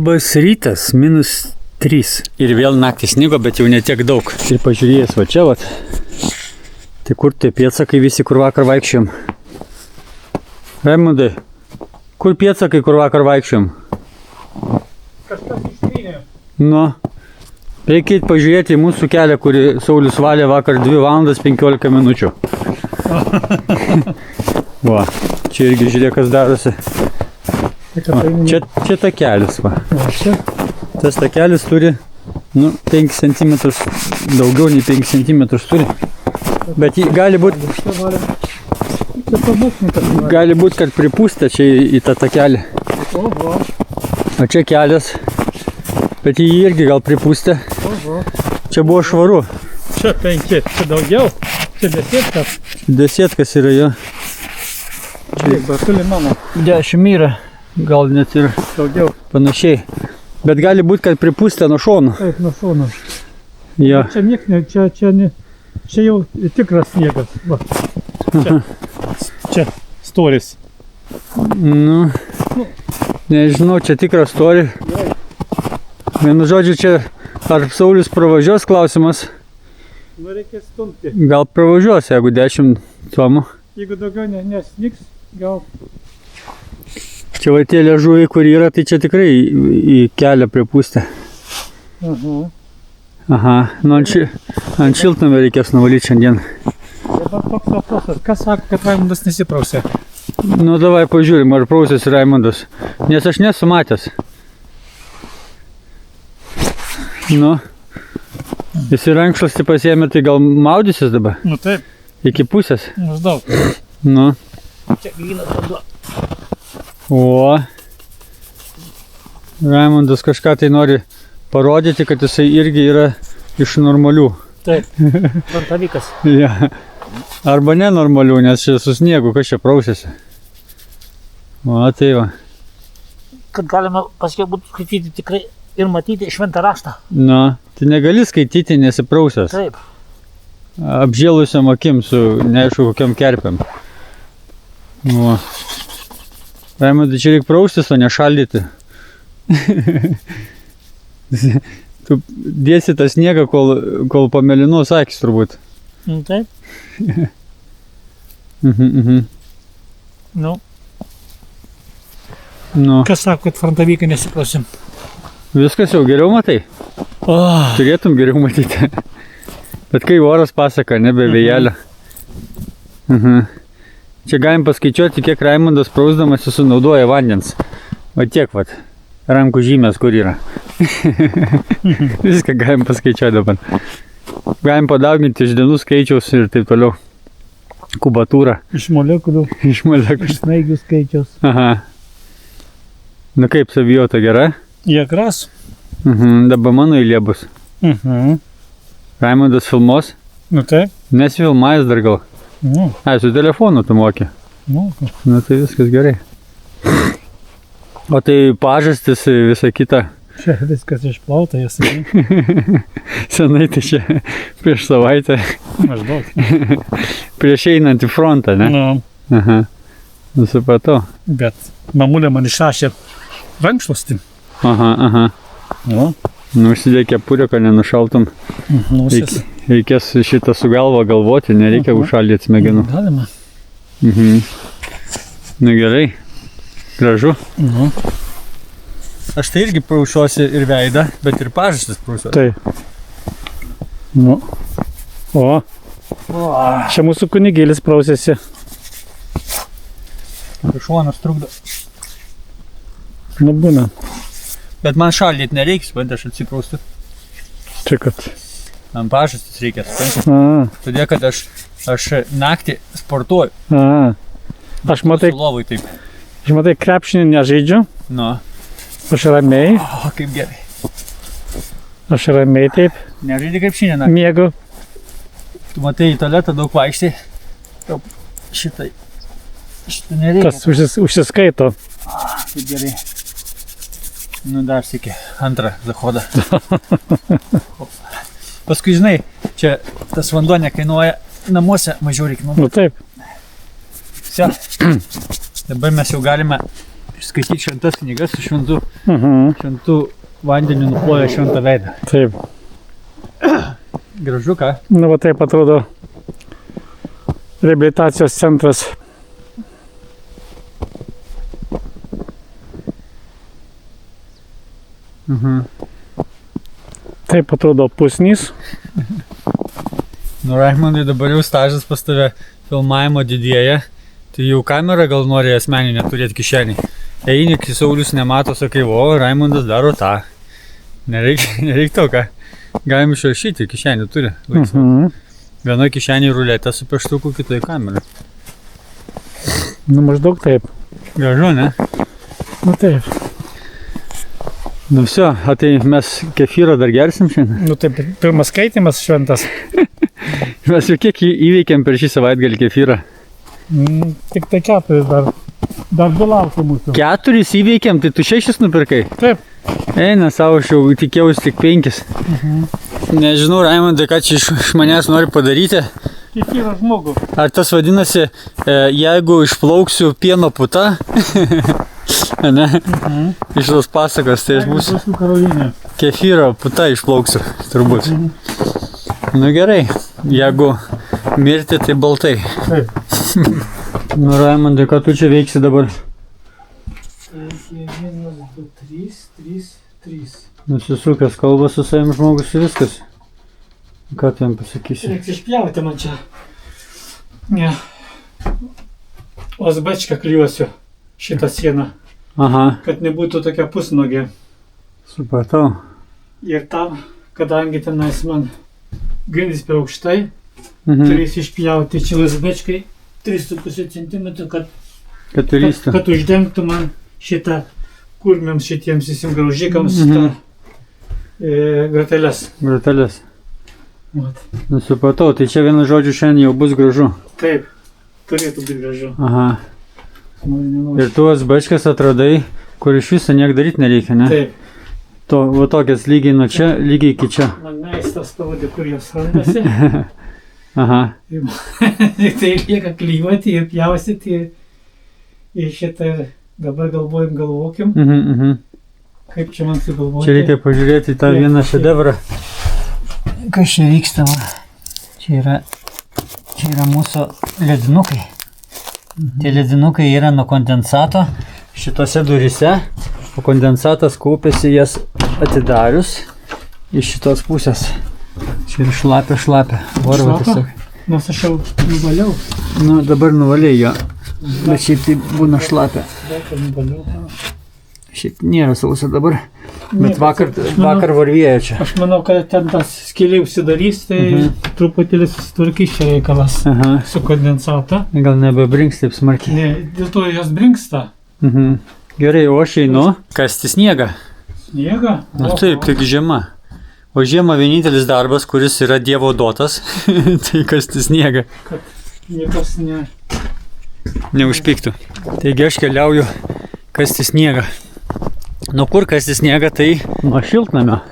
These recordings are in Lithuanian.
Labas rytas, -3. Ir vėl naktį snigo, bet jau ne tiek daug. Ir pažiūrėjęs va čia, tai kur tie pėdsakai visi, kur vakar vaikščiom? Raimundai, kur pėdsakai, kur vakar vaikščiom? Kažkas ištrynė. Nu, reikia pažiūrėti į mūsų kelią, kurį Saulius valė vakar 2 valandas 15 minučių. Va, čia irgi žiūrėk, kas darosi. Va, čia takelis, va. Tas takelis turi, 5 cm, daugiau nei 5 cm turi. Bet gali būt, kad pripūsta čia į tą takelį. O čia kelias, bet jį irgi gal pripūsta. Čia buvo švaru. Čia 5, čia daugiau, čia 10. 10 yra jo. Čia batulį mano. 10 yra, gal net ir Daugiau. panašiai. Bet gali būti, kad pripūsta nuo šono. Taip, nuo šono. Jo. Čia niek ne, čia jau tikras sniegas. Va. Čia storis. Nu, nežinau, čia tikras story. Vienu žodžiu, čia ar Saulius pravažiuos klausimas? Reikia stumti. Gal pravažiuos, jeigu 10 tomų. Jeigu daugiau nesnigs, gal... Čia va tie liežuviai, kur yra, tai čia tikrai į kelią pripūstę. Aha, ant šiltnamio reikės nuvalyti šiandien. Dabar toks vaprosas. Kas sako, kad Raimundas nesiprausė? Nu, davai pažiūrim, ar prausėsi Raimundas. Nes aš nesu matęs. Nu, jis į rankšluostį pasiėmė, tai gal maudysis dabar? Nu taip. Iki pusės? Maždaug. Nu. Čia grynas vanduo. O. Raimundas kažką tai nori parodyti, kad jisai irgi yra iš normalių. Taip. Vantavykas. Ja. Arba nenormalių, nes čia su sniegu, kas čia prausėsi. O, tai va. Kad galima paskiau būtų skaityti tikrai ir matyti šventą raštą. Nu, tai negali skaityti nesiprausęs. Taip. Apžėlusiam akim su neaišku kokiam kerpėm. O. Raimundai, čia reikia praustis, o ne šaldyti. Tu dėsi tą sniegą, kol pamelinos akis turbūt. Taip. Nu. Nu. Kas sako, kad Frantavykai nesiprausėm? Viskas jau geriau matai? Turėtum geriau matyti. Bet kai oras pasaka, nebe vėjelio. Čia galim paskaičiuoti, kiek Raimundas prausdamas sunaudoja vandens. Va tiek vat. Rankų žymės, kur yra. Viską galim paskaičiuoti dabar. Galim padauginti iš dienų skaičiaus ir taip toliau. Kubatūrą. Iš molekulių. Iš molekulių. Iš snaigių skaičiaus. Aha. Nu kaip, savijauta gera? Jie gras. Dabar mano eilė bus. Raimundas filmuos? Nu taip. Nesifilmavęs dar gal. Ai, su telefonu tu moki. Nu, tai viskas gerai. O tai pažastis visą kitą. Čia viskas išplauta, jas. Senai tai čia prieš savaitę. Maždaug. Prieš einant į frontą, ne? Nu. Aha. Nusipratau. Bet mamulė man išrašė rankšluostį. Aha. Nu. Užsidėk kepurę, kad nenušaltum. Reikės šitą su galva galvoti, nereikia užšaldyti smegenų. Galima. Nu gerai. Gražu. Aš tai irgi praušiuosi ir veidą, bet ir pažastis praušiuosi. Tai. Nu. O. Čia mūsų kunigėlis prausėsi. Šonas trukdo. Nu būna. Bet man šaldyti nereiks, bet aš atsipraustu. Čia kad. Man pažastis reikia, suprantu. Todėl, kad aš naktį sportuoju. Aš matai, lovui taip. Aš matai krepšinį nežaidžiu. Nu. Aš ramiai. O, kaip gerai. Aš ramiai taip. Nežaidži krepšinį naktį. Miegu. Tu matai į tualetą daug vaikštai. Šitą nereikia. Tas užsiskaito. Kaip gerai. Nu dar sėki, antrą zahodą. Paskui, žinai, čia tas vanduo nekainuoja, namuose mažiau reikia naudoti. Nu taip. Dabar mes jau galime skaityti šventas knygas su šventu, Mhm. šventu vandeniu nuploja šventą veidą. Taip. Gražu, ką? Na, va taip atrodo reabilitacijos centras. Mhm. Taip atrodo Pusnys. Nu, Raimondai, dabar jau stažas pas tave filmavimo didėja, tai jau kamera gal nori asmeninę turėti kišenį. Eini, kai Saulius nemato, sakai, o, Raimondas daro tą. Nereik to, ką. Galim išrašyti, kišenį turi. Mhm. Vienoje kišenėje ruletė su pieštuku, kitoje kamera. Nu, maždaug taip. Gražu, ne? Nu, taip. Nu, viso, tai mes kefyro dar gersim šiandien. Nu, taip, pirmas skaitimas šventas. Mes jau kiek įveikėm per šį savaitgalį kefyrą? Tik tai 4 dar. Dar 2 laukia mūsų. 4 įveikėm, tai tu 6 nupirkai? Taip. Eina savo, aš jau tikėjausi tik 5. Nežinau, Raimondai, ką čia iš manęs nori padaryti. Kefyro žmogų. Ar tas vadinasi, jeigu išplauksiu pieno puta, ne? Iš tos pasakos, tai aš būsiu Karolinė. kefyro puta išplauksiu, turbūt. Nu gerai, jeigu mirti, tai baltai. Taip. Nu, Raimondai, ką tu čia veiksi dabar? 1, 2, 3, 3. Nusisukęs kalba su savim žmogus ir viskas. Ką tu jam pasakysi? Reiks išpjauti man čia. Ne. OSB-čką klijuosiu šitą sieną, Aha, kad nebūtų tokia pusnogė. supratau. Ir tam, kadangi tenais man grindys per aukštai, Mhm. turės išpjauti čia OSB-čkai 3,5 cm, Kad tu lystų. kad uždengtų man šitą kurmiams šitiems įsimgraužikams grateles. Gratelės. Vat. Nu, supratau, tai čia vienu žodžiu šiandien jau bus gražu. Taip, turėtų būti gražu. Aha. Nori, nenori. Ir tu asbačkas atradai, kur iš viso niek daryti nereikia, ne? Taip, Va tokias lygiai nuo čia, lygiai iki čia. man meistras parodė, kur jos randasi. Aha. Tai lieka klijuoti ir pjaustyti į šitą ir dabar galvokim, kaip čia man sugalvoti. Čia reikia pažiūrėti į tą vieną šedevrą. Kas čia vyksta? Čia yra mūsų ledinukai. Tie ledinukai yra nuo kondensato šitose durise, o kondensatas kaupėsi jas atidarius iš šitos pusės. Čia ir šlapia. Varva tiesiog. Nors aš jau nuvaliau. Nu, dabar nuvalėjai jo. Bet šiaip tai būna šlapia. Šiaip nėra sausa dabar. Bet vakar varvėjo čia. Aš manau, kad ten tas skylė užsidarys, tai truputėlį susitvarkys čia reikalas Aha. su kondensato. Gal nebebrinks taip smarkiai. Ne, dėl to jos brinksta. Gerai, o aš einu kasti sniegą. Sniegą? Na taip, tik žiema. O žiema vienintelis darbas, kuris yra Dievo duotas, tai kasti sniegą. Kad niekas Neužpyktų. Taigi aš keliauju kasti sniegą. Nuo kur kasti sniegą, tai nuo šiltnamio.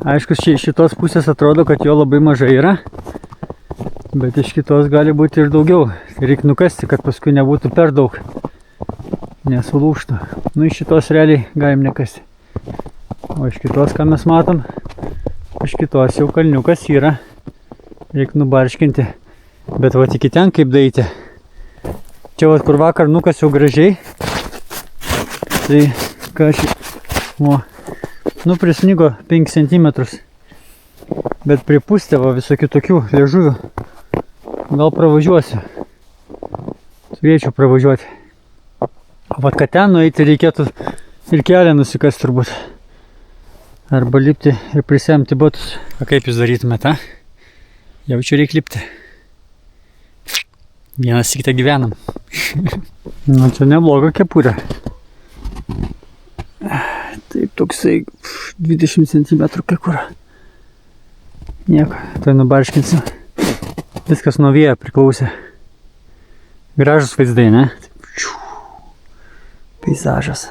Aišku, iš šitos pusės atrodo, kad jo labai mažai yra, bet iš kitos gali būti ir daugiau. Tai reikia nukasti, kad paskui nebūtų per daug, nesulūžtų. Nu, iš šitos realiai galim nekasti. O iš kitos, ką mes matom, iš kitos jau kalniukas yra, reikia nubarškinti. Bet va iki ten kaip daryti. Čia va, kur vakar nukasiau gražiai, tai ką aš, nu prisnigo 5 cm, bet pripustė va visokių tokių liežuvių. Gal pravažiuosiu. Turėčiau pravažiuoti. O vat kad ten nueiti reikėtų ir kelią nusikas turbūt. Arba lipti ir prisemti batus. O kaip jūs darytumėte, Jaučiu reikia lipti. Vienas kitą gyvenam. Nu, čia nebloga kepurė. Taip, toksai 20 cm kai kur. Nieko, tai nubarškinsim. Viskas nuo vėjo priklausė. Gražus vaizdai, ne? Peizažas.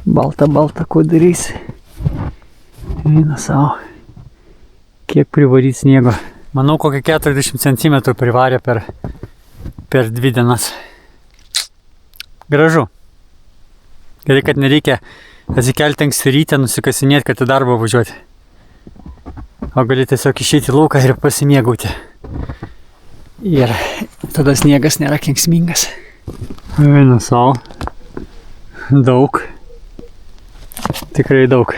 Balta, ko darysi? Eina savo. Kiek privaryt sniego. Manau, kokią 40 cm privarė per 2 dienas. Gražu. Gerai, kad nereikia atsikelti anksti ryte, nusikasinėti, kad į darbą važiuoti. O gali tiesiog išeiti į lauką ir pasimėgauti. Ir tada sniegas nėra kenksmingas. Eina savo. Daug. Tikrai daug.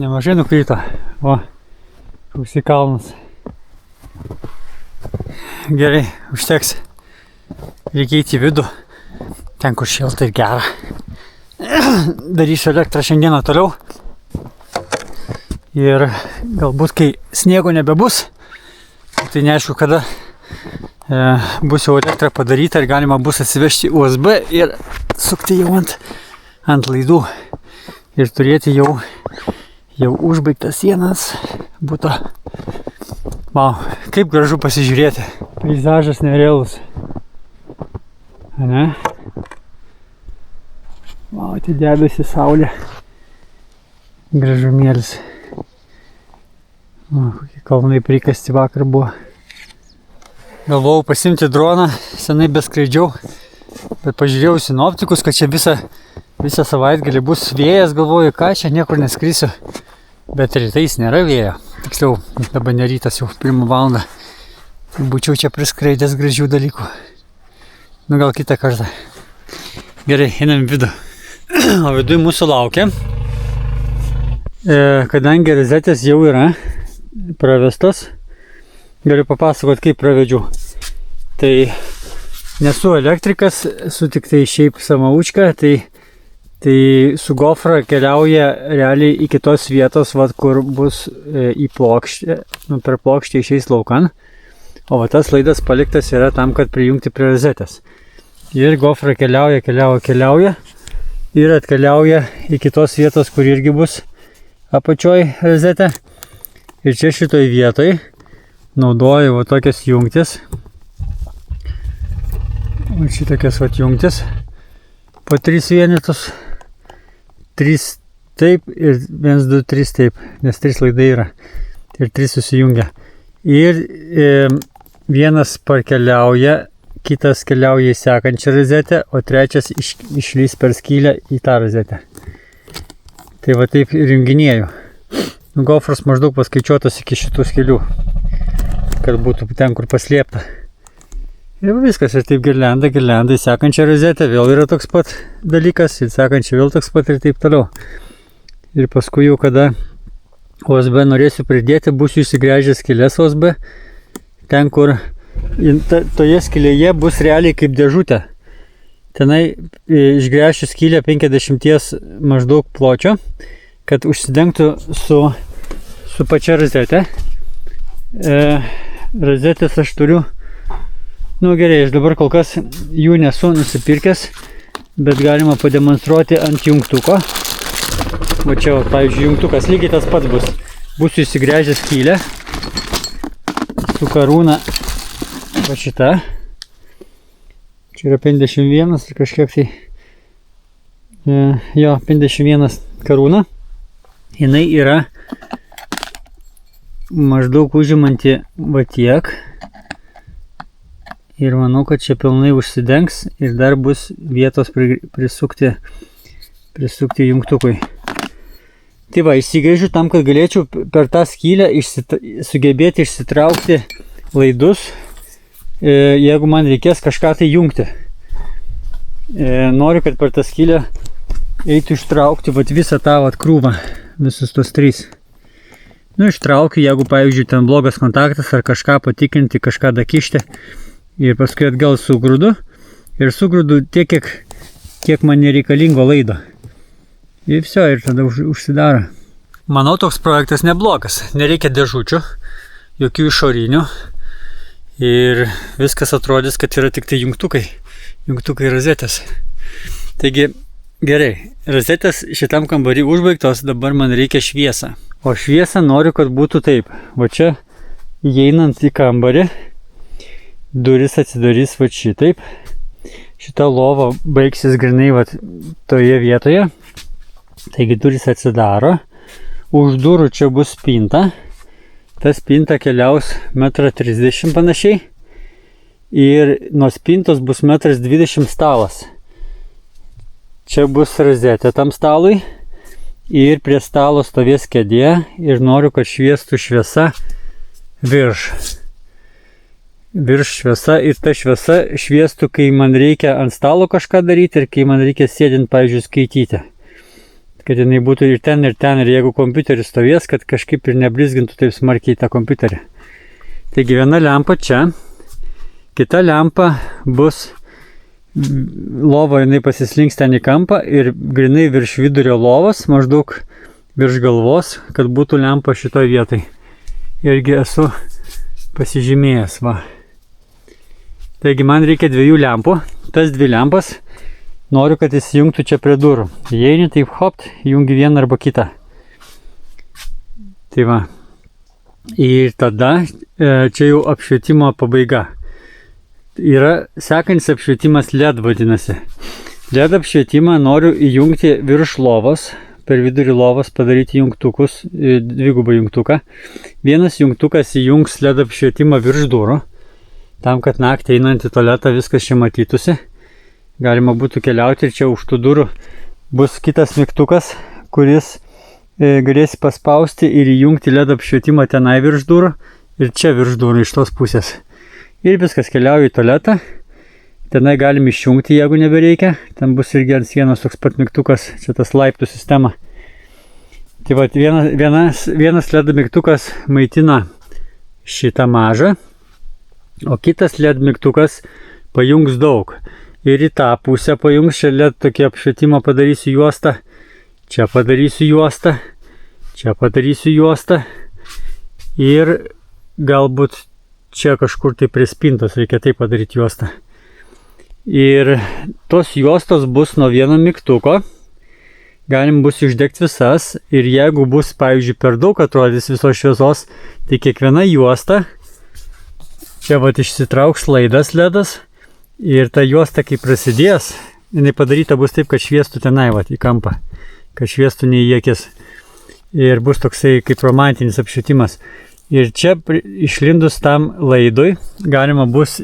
Nemažai nukrito. O, Rūsi kalnas. Gerai, užteks. Reikia eiti į vidų. Ten, kur šilta ir gera. Darysiu elektrą šiandieną toliau. Ir galbūt, kai sniego nebebus, tai neaišku, kada bus jau elektra padaryta ir galima bus atsivežti USB ir sukti jau ant laidų. Ir turėti jau užbaigtas sienas būtų. Wow, kaip gražu pasižiūrėti. Peizažas nerealus. Ane? Wow, tai debesi saulė. Gražumėlis. O, kokie kalnai prikasti vakar buvo. Galvojau pasimti droną, senai beskraidžiau. Bet pažiūrėjau sinoptikus, kad čia visą savaitgalį bus vėjas, galvoju, ką čia niekur neskrisiu. Bet rytais nėra vėjo. Tiksliau, dabar ne rytas, jau 1 valandą. Būčiau čia priskraidęs gražių dalykų. Nu gal kitą kartą. Gerai, einam vidų. O vidui mūsų laukia. Kadangi rozetės jau yra pravestos, galiu papasakoti, kaip pravedžiau. Tai nesu elektrikas, esu tik tai šiaip samaučka, tai su gofra keliauja realiai į kitos vietos, kur bus į plokštę, per plokštę išeis laukan. O tas laidas paliktas yra tam, kad prijungti prie rozetės. Ir gofra keliauja ir atkeliauja į kitos vietos, kur irgi bus apačioj rozetė. Ir čia šitoj vietoj naudoju tokias jungtis. O šitokias jungtis. Po 3 vienetus. 3 taip ir 1, 2, 3 taip, nes 3 laidai yra. Ir 3 susijungia. Ir vienas parkeliauja, kitas keliauja į sekančią rozetę, o trečias išlys per skylę į tą rozetę. Tai taip ir junginėjau. Gofras maždaug paskaičiuotas iki šitų skylių, kad būtų ten, kur paslėpta. Ir viskas, ir taip girlianda į sekančią rozetę, vėl yra toks pat dalykas, ir sekančią vėl toks pat ir taip toliau. Ir paskui jau, kada USB norėsiu pridėti, būsiu įsigręžęs skylės USB, ten, kur toje skylėje bus realiai kaip dėžutė. Tenai išgręšiu skylę 50 maždaug pločio, kad užsidengtų su pačia rozetė. Rozetės aš turiu. Gerai, aš dabar kol kas jų nesu nusipirkęs, bet galima pademonstruoti ant jungtuko. Va čia, pavyzdžiui, jungtukas lygiai tas pats bus. Būsiu įsigręžęs skylę su karūna va šita. Čia yra 51 ir kažkiek tai. Jo, 51 karūna. Jinai yra maždaug užimanti va tiek. Ir manau, kad čia pilnai užsidengs ir dar bus vietos prisukti jungtukui. Tai va, įsigręžiu tam, kad galėčiau per tą skylę sugebėti išsitraukti laidus, jeigu man reikės kažką tai jungti. Noriu, kad per tą skylę eitų ištraukti visą tą krūvą, visus tos 3. Ištraukiu, jeigu, pavyzdžiui, ten blogas kontaktas ar kažką patikrinti, kažką dakišti. Ir paskui atgal sugrūdu. Ir sugrūdu tiek, kiek man nereikalingo laido. Ir viso, ir tada užsidaro. Manau, toks projektas neblogas. Nereikia dėžučių, jokių išorinių. Ir viskas atrodys, kad yra tik tai jungtukai rozetės. Taigi, Gerai, rozetės šitam kambarį užbaigtos, dabar man reikia šviesą. O šviesą noriu, kad būtų taip. Va čia, įeinant į kambarį, duris atsidarys va šitaip. Šita lova baigsis grinai va toje vietoje. Taigi duris atsidaro. Už durų čia bus spinta. Ta spinta keliaus 1,30 m panašiai. Ir nuo spintos bus 1,20 m stalas. Čia bus rozetė tam stalui. Ir prie stalo stovės kėdė. Ir noriu, kad šviestų šviesa virš šviesa. Ir ta šviesa šviestų, kai man reikia ant stalo kažką daryti. Ir kai man reikia sėdint, pavyzdžiui, skaityti. Kad jinai būtų ir ten. Ir jeigu kompiuteris stovės, kad kažkaip ir neblizgintų taip smarkiai tą kompiuterį. Taigi viena lempa čia. Kita lempa bus lova, jinai pasislinks ten į kampą ir grinai virš vidurio lovos, maždaug virš galvos, kad būtų lempa šitoje vietoj. Irgi esu pasižymėjęs, va. Taigi man reikia 2 lempų. Tas 2 lempas noriu, kad įsijungtų čia prie durų. Įeini, taip hop, įjungi vieną arba kitą. Tai va. Ir tada čia jau apšvietimo pabaiga. Yra sekantis apšvietimas LED vadinasi. LED apšvietimą noriu įjungti virš lovos, per vidurį lovos padaryti jungtukus, 2 jungtuką. Vienas jungtukas įjungs LED apšvietimą virš durų, tam, kad naktį einant į tualetą viskas čia matytųsi. Galima būtų keliauti ir čia už tų durų bus kitas mygtukas, kuris galėsi paspausti ir įjungti LED apšvietimą tenai virš durų ir čia virš durų iš tos pusės. Ir viskas keliauja į tualetą. Tenai galim išjungti, jeigu nebereikia. Ten bus irgi ant sienos toks pat mygtukas, čia tas laiptų sistema. Tai va, vienas LED mygtukas maitina šitą mažą, o kitas LED mygtukas pajungs daug. Ir į tą pusę pajungs, čia LED tokį apšvietimą padarysiu juostą. Čia padarysiu juostą. Čia padarysiu juostą. Ir galbūt čia kažkur tai prie spintos reikia taip padaryti juostą. Ir tos juostos bus nuo vieno mygtuko. Galim bus išdegti visas. Ir jeigu bus, pavyzdžiui, per daug atrodys visos šviesos, tai kiekviena juosta, čia vat išsitrauks laidas ledas. Ir ta juosta, kai prasidės, jinai padaryta bus taip, kad šviestų tenai vat į kampą. Kad šviestų ne į akis. Ir bus toksai kaip romantinis apšvietimas. Ir čia išlindus tam laidui galima bus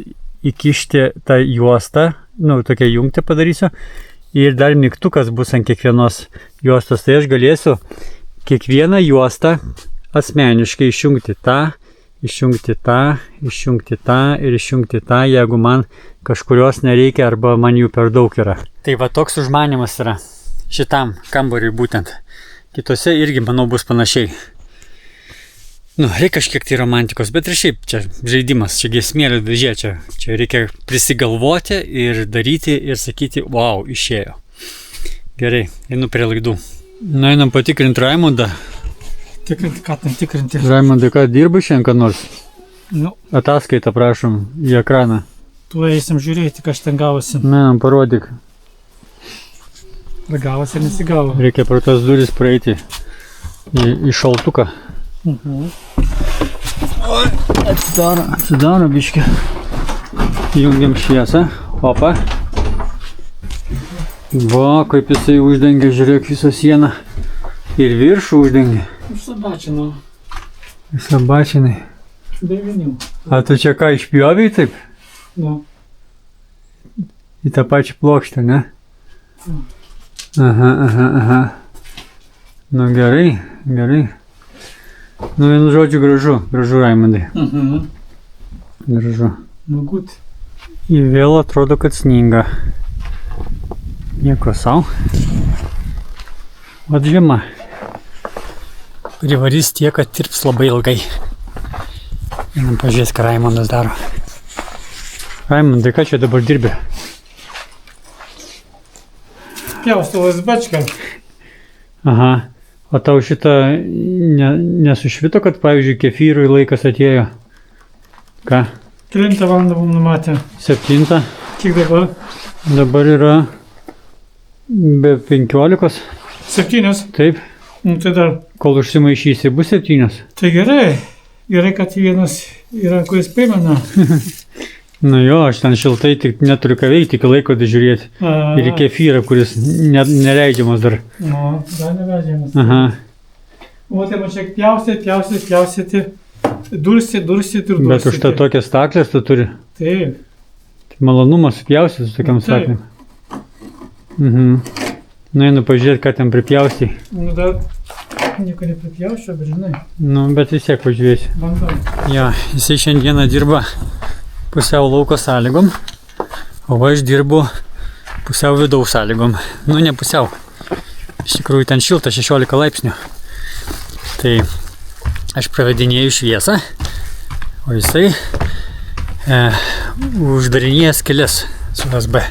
įkišti tą juostą, tokią jungtį padarysiu. Ir dar mygtukas bus ant kiekvienos juostos. Tai aš galėsiu kiekvieną juostą asmeniškai išjungti tą, išjungti tą, išjungti tą ir išjungti tą, jeigu man kažkurios nereikia arba man jų per daug yra. Tai va toks užmanimas yra šitam kambariui būtent. Kitose irgi, manau, bus panašiai. Reikia kažkiek tai romantikos, bet ir šiaip čia žaidimas, čia giesmėlio dėžė, čia reikia prisigalvoti ir daryti ir sakyti, wow, išėjo. Gerai, einu prie laidų. Einam patikrinti Raimondą. Tikrinti, ką ten tikrinti? Raimondai, ką dirbai šiandien, ką nors? Ataskaitą prašom į ekraną. Tu eisim žiūrėti, ką aš ten gavosi. Man parodyk. Ar gavosi ar nesigavo? Reikia pro tas duris praeiti į šaltuką. Atsidaro biškį. Jungiam šviesą. Opa. Va, kaip jisai uždengia, žiūrėk, visą sieną. Ir viršų uždengia. Sabačinau. Sabačinai. 9. A tu čia ką, išpjovei taip? Į tą pačią plokštę, ne? Aha. Gerai. Vienu žodžiu, gražu Raimondai. Gražu. Gut. Ir vėl atrodo, kad sninga. Nieko sau. Vat žiema. Privarys tiek, kad tirps labai ilgai. Einam pažiūrės, ką Raimondas daro. Raimondai, ką čia dabar dirbi? Pjaustu lasbačką. Aha. O tau šitą nesušvito, kad, pavyzdžiui, kefyrui laikas atėjo? Ką? 9 valandą buvom numatę. 7. Kiek dabar? Dabar yra Be 15. 7. Taip. Nu, tai dar. Kol užsimaišysi, bus 7. Tai gerai. Gerai, kad vienas yra, kuris primena. Nu jo, aš ten šiltai tik neturiu ką veikti, iki laiko žiūrėti. Ir į kefyrą, kuris neleidžiamas dar. Nu, dar neleidžiamas. Aha. O tai va čia pjaustyti, durstyti ir durstyti. Bet už tą tokias staklės tu turi. Taip. Tai malonumas pjaustyti su tokiam staklėm. Nu, einu pažiūrėti, ką ten pripjaustai. Nu, dar nieko nepripjausčiau, bet žinai. Nu, bet vis tiek pažiūrėsi. Bandau. Ja, jisai šiandieną dirba pusiau lauko sąlygom, o aš dirbu pusiau vidaus sąlygom. Nu, ne pusiau. Iš tikrųjų, ten šilta, 16 laipsnių. Tai aš pravedinėju šviesą, o jisai uždarinėja skyles su USB.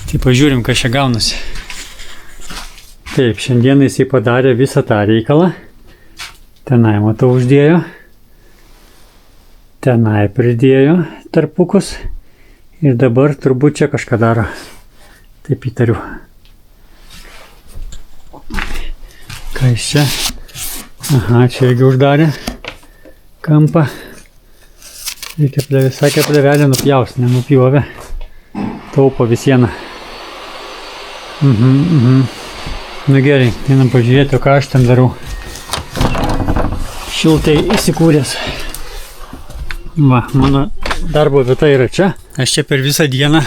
Tai pažiūrim, kas čia gaunasi. Taip, šiandien jisai padarė visą tą reikalą. Tenai, matau, uždėjo. Tenai pridėjo tarpukus. Ir dabar turbūt čia kažką daro. Taip įtariu. Ką jis čia? Aha, čia irgi uždarė kampą. Reikia sakė plevelę nupjaus, nenupjovė. Taupo visieną. Nu gerai, einam pažiūrėti, ką aš ten darau. Šiltai įsikūręs. Va, mano darbo vieta yra čia. Aš čia per visą dieną,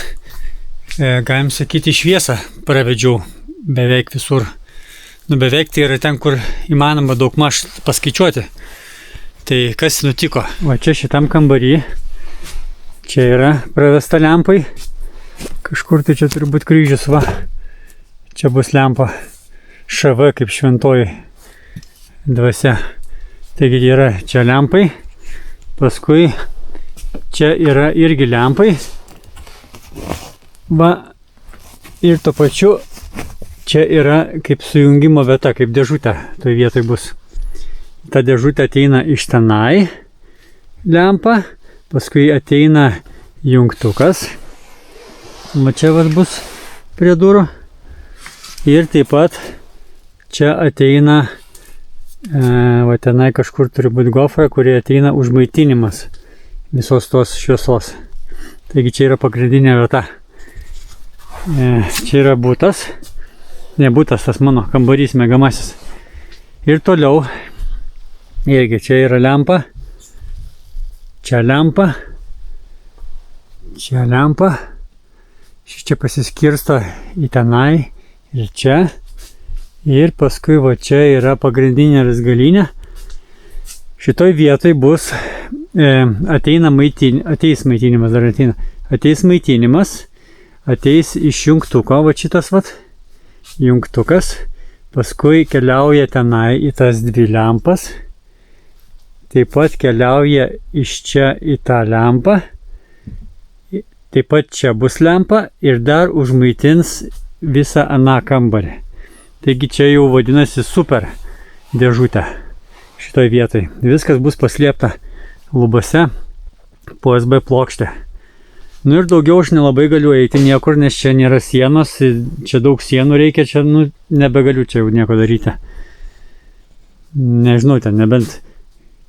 galim sakyti, šviesą pravedžiau beveik visur. Nu beveik tai yra ten, kur įmanoma daugmaž paskaičiuoti. Tai kas nutiko? Va čia šitam kambarį. Čia yra pravesta lempai. Kažkur tai čia turi būti kryžius, va. Čia bus lempa. ŠV kaip šventoji dvasia. Taigi yra čia lempai. Paskui čia yra irgi lempai. Va. Ir tuo pačiu čia yra kaip sujungimo vieta, kaip dėžutė. Toj vietoj bus. Ta dėžutė ateina iš tenai. Lempa. Paskui ateina jungtukas. Va čia vas bus prie durų. Ir taip pat čia ateina, va tenai kažkur turi būti gofra, kurie ateina užmaitinimas visos tos šviesos. Taigi čia yra pagrindinė vieta. Čia yra būtas. Ne būtas, tas mano kambarys mėgamasis. Ir toliau, irgi čia yra lempa. Čia lempa. Čia lempa. Čia pasiskirsto į tenai ir čia. Ir paskui va čia yra pagrindinė razgalinė. Šitoj vietoj bus ateis maitinimas, dar ateina. Ateis maitinimas, ateis iš jungtuko, va šitas vat jungtukas. Paskui keliauja tenai į tas dvi lempas. Taip pat keliauja iš čia į tą lempą. Taip pat čia bus lempa ir dar užmaitins visą aną kambarį. Taigi čia jau vadinasi super dėžutė šitoj vietoj. Viskas bus paslėpta lubose po USB plokštė. Nu ir daugiau aš nelabai galiu eiti niekur, nes čia nėra sienos, čia daug sienų reikia, čia nebegaliu čia jau nieko daryti. Nežinau, ten nebent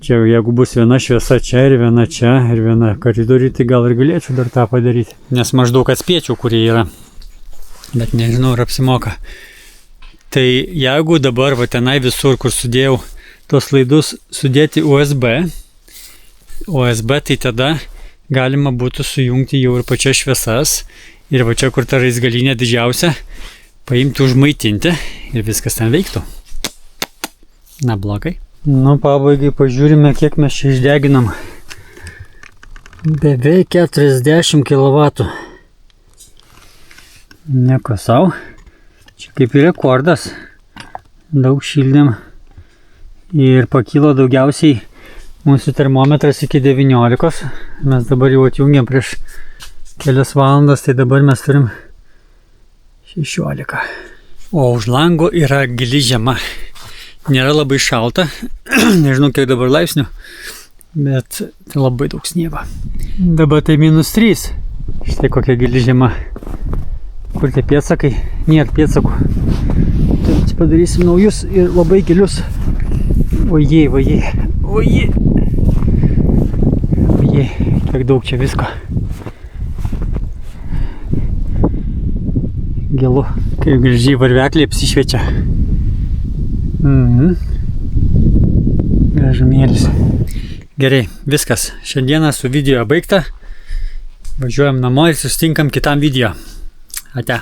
čia jeigu bus viena šviesa čia ir viena čia ir viena koridoriui, tai gal ir galėčiau dar tą padaryti. Nes maždaug atspėčiau, kurie yra. Bet nežinau, ar apsimoka. Tai jeigu dabar va tenai visur, kur sudėjau tos laidus, sudėti USB, tai tada galima būtų sujungti jau ir pačias šviesas ir va čia, kur ta raizgalinė didžiausia, paimti užmaitinti ir viskas ten veiktų. Na, blogai. Nu, pabaigai pažiūrime, kiek mes čia išdeginam. Beveik 40 kW. Nieko sau. Čia kaip ir rekordas. Daug šildėm. Ir pakilo daugiausiai mūsų termometras iki 19. Mes dabar jau atjungiam prieš kelias valandas, tai dabar mes turim 16. O už lango yra gili žiema. Nėra labai šalta. Nežinau, kiek dabar laipsnių. Bet tai labai daug sniego. Dabar tai -3. Štai kokia gili žiema. Kur tie pėdsakai? Nėra pėdsakų. Tai padarysim naujus ir labai gilius. Ojei, ojei, ojei. Ojei, kiek daug čia visko. Gilu, kaip gražiai varvekliai apsišviečia. Gražumėlis. Gerai, viskas. Šiandieną su video baigta. Važiuojam namo ir susitinkam kitam video. Ate.